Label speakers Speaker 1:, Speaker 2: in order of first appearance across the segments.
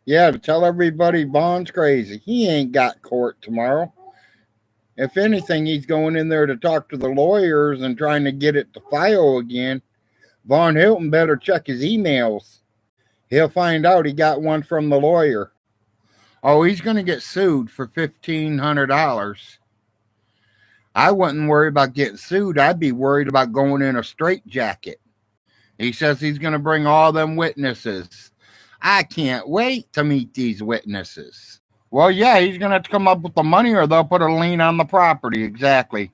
Speaker 1: Yeah, to tell everybody Bond's crazy. He ain't got court tomorrow. If anything, he's going in there to talk to the lawyers and trying to get it to file again. Von Hilton better check his emails. He'll find out he got one from the lawyer. Oh, he's going to get sued for $1,500. I wouldn't worry about getting sued. I'd be worried about going in a straitjacket. He says he's going to bring all them witnesses. I can't wait to meet these witnesses. Well, yeah, he's going to have to come up with the money or they'll put a lien on the property. Exactly.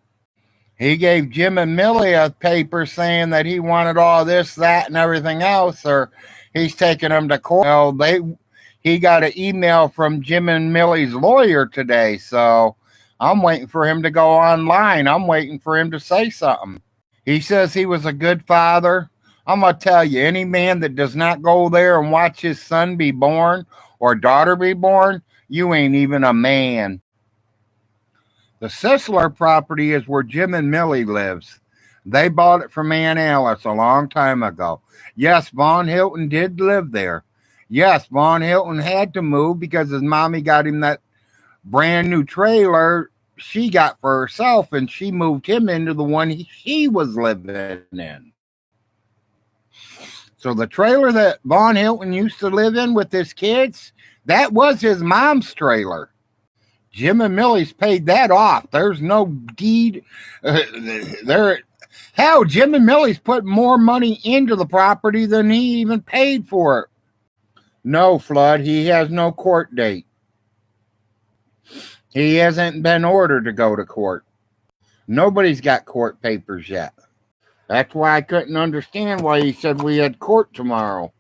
Speaker 1: He gave Jim and Millie a paper saying that he wanted all this, that, and everything else, or he's taking them to court. Well, he got an email from Jim and Millie's lawyer today, so I'm waiting for him to go online. I'm waiting for him to say something. He says he was a good father. I'm going to tell you, any man that does not go there and watch his son be born or daughter be born, you ain't even a man. The Sisler property is where Jim and Millie lives. They bought it from Aunt Alice a long time ago. Yes, Von Hilton did live there. Yes, Von Hilton had to move because his mommy got him that brand new trailer she got for herself, and she moved him into the one he was living in. So the trailer that Von Hilton used to live in with his kids, that was his mom's trailer. Jim and Millie's paid that off. There's no deed. Hell, Jim and Millie's put more money into the property than he even paid for it. No, Flood, he has no court date. He hasn't been ordered to go to court. Nobody's got court papers yet. That's why I couldn't understand why he said we had court tomorrow.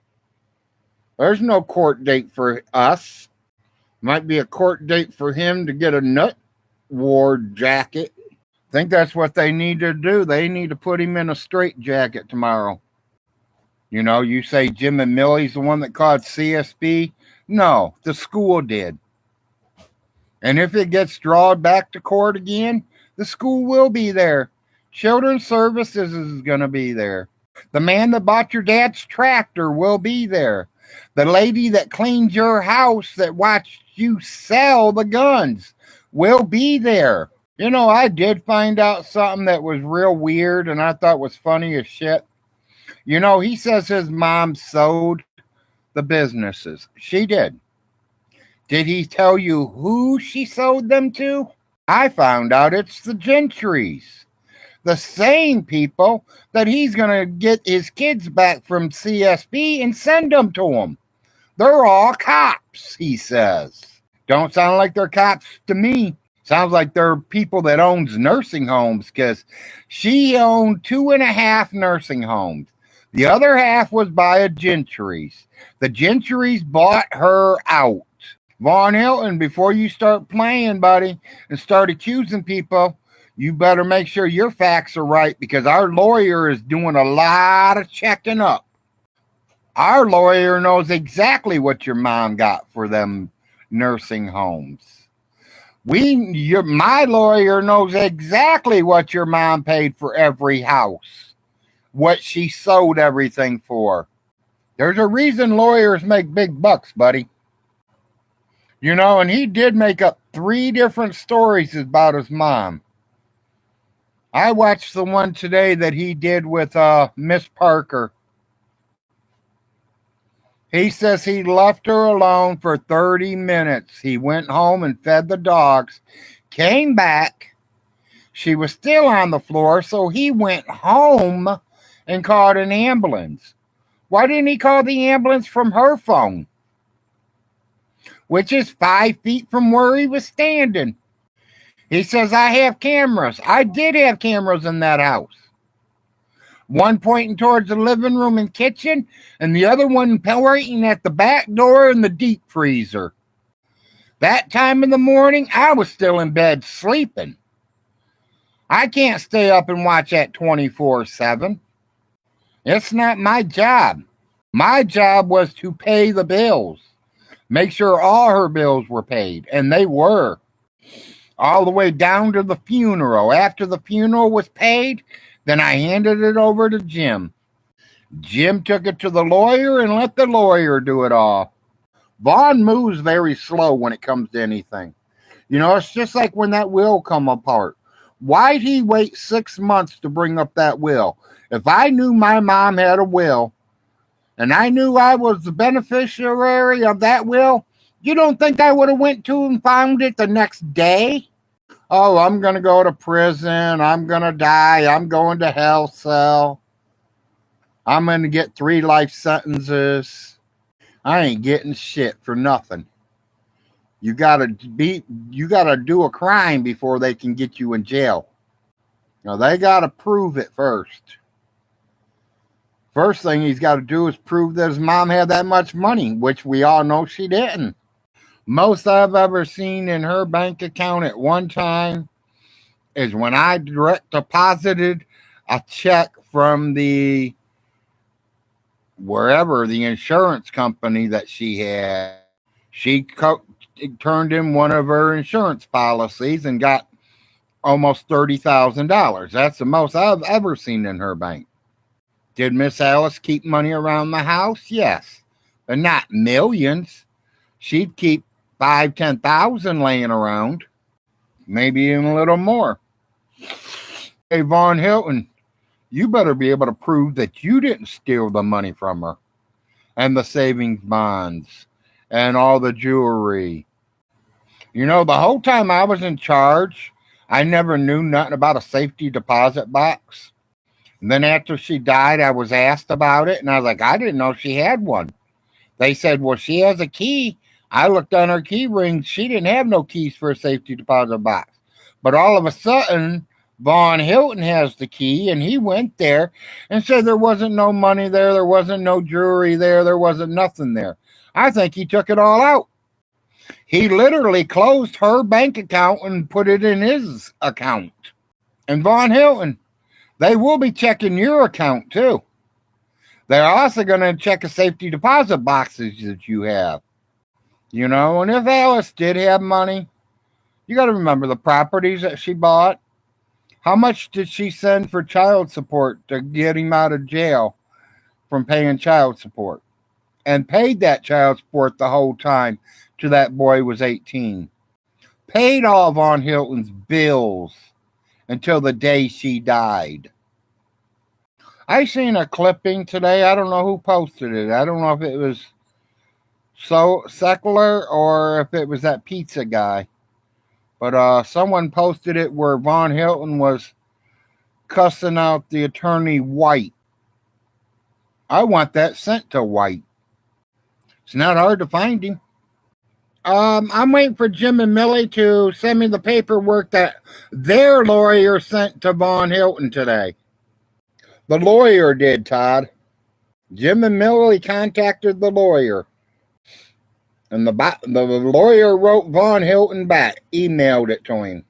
Speaker 1: There's no court date for us. Might be a court date for him to get a nut ward jacket. I think that's what they need to do. They need to put him in a straitjacket tomorrow. You know, you say Jim and Millie's the one that called CSB. No, the school did. And if it gets drawn back to court again, the school will be there. Children's Services is going to be there. The man that bought your dad's tractor will be there. The lady that cleaned your house that watched you sell the guns will be there. You know, I did find out something that was real weird and I thought was funny as shit. You know, he says his mom sold the businesses. She did. Did he tell you who she sold them to? I found out it's the Gentrys. The same people that he's going to get his kids back from CSB and send them to him. They're all cops, he says. Don't sound like they're cops to me. Sounds like they're people that owns nursing homes, because she owned 2.5 nursing homes. The other half was by a Gentrys. The Gentrys bought her out. Von Hilton, before you start playing, buddy, and start accusing people, you better make sure your facts are right, because our lawyer is doing a lot of checking up. Our lawyer knows exactly what your mom got for them nursing homes. My lawyer knows exactly what your mom paid for every house, what she sold everything for. There's a reason lawyers make big bucks, buddy. You know, and he did make up 3 different stories about his mom. I watched the one today that he did with Miss Parker. He says he left her alone for 30 minutes. He went home and fed the dogs, came back. She was still on the floor, so he went home and called an ambulance. Why didn't he call the ambulance from her phone, which is 5 feet from where he was standing? He says, I have cameras. I did have cameras in that house. One pointing towards the living room and kitchen, and the other one pointing at the back door and the deep freezer. That time in the morning, I was still in bed sleeping. I can't stay up and watch that 24/7. It's not my job. My job was to pay the bills. Make sure all her bills were paid, and they were. All the way down to the funeral. After the funeral was paid, then I handed it over to Jim. Jim took it to the lawyer and let the lawyer do it all. Vaughn moves very slow when it comes to anything. You know, it's just like when that will come apart. Why'd he wait 6 months to bring up that will? If I knew my mom had a will and I knew I was the beneficiary of that will, you don't think I would have went to and found it the next day? Oh, I'm going to go to prison. I'm going to die. I'm going to hell cell. I'm going to get 3 life sentences. I ain't getting shit for nothing. You gotta do a crime before they can get you in jail. Now they gotta prove it first. First thing he's got to do is prove that his mom had that much money, which we all know she didn't. Most I've ever seen in her bank account at one time is when I direct deposited a check from the wherever the insurance company that she had. She turned in one of her insurance policies and got almost $30,000. That's the most I've ever seen in her bank. Did Miss Alice keep money around the house? Yes, but not millions. She'd keep 5,000-10,000 laying around, maybe even a little more. Hey, Von Hilton, you better be able to prove that you didn't steal the money from her and the savings bonds and all the jewelry. You know, the whole time I was in charge, I never knew nothing about a safety deposit box. And then after she died, I was asked about it, and I was like, I didn't know she had one. They said, well, she has a key. I looked on her key ring. She didn't have no keys for a safety deposit box. But all of a sudden, Von Hilton has the key, and he went there and said there wasn't no money there. There wasn't no jewelry there. There wasn't nothing there. I think he took it all out. He literally closed her bank account and put it in his account. And Von Hilton, they will be checking your account too. They're also going to check a safety deposit boxes that you have. You know, and if Alice did have money, you got to remember the properties that she bought. How much did she send for child support to get him out of jail from paying child support? And paid that child support the whole time till that boy was 18. Paid all Von Hilton's bills until the day she died. I seen a clipping today. I don't know who posted it. I don't know if it was Secular or if it was that pizza guy. But someone posted it where Von Hilton was cussing out the attorney White. I want that sent to White. It's not hard to find him. I'm waiting for Jim and Millie to send me the paperwork that their lawyer sent to Von Hilton today. The lawyer did, Todd. Jim and Millie contacted the lawyer. And the lawyer wrote Von Hilton back, emailed it to him.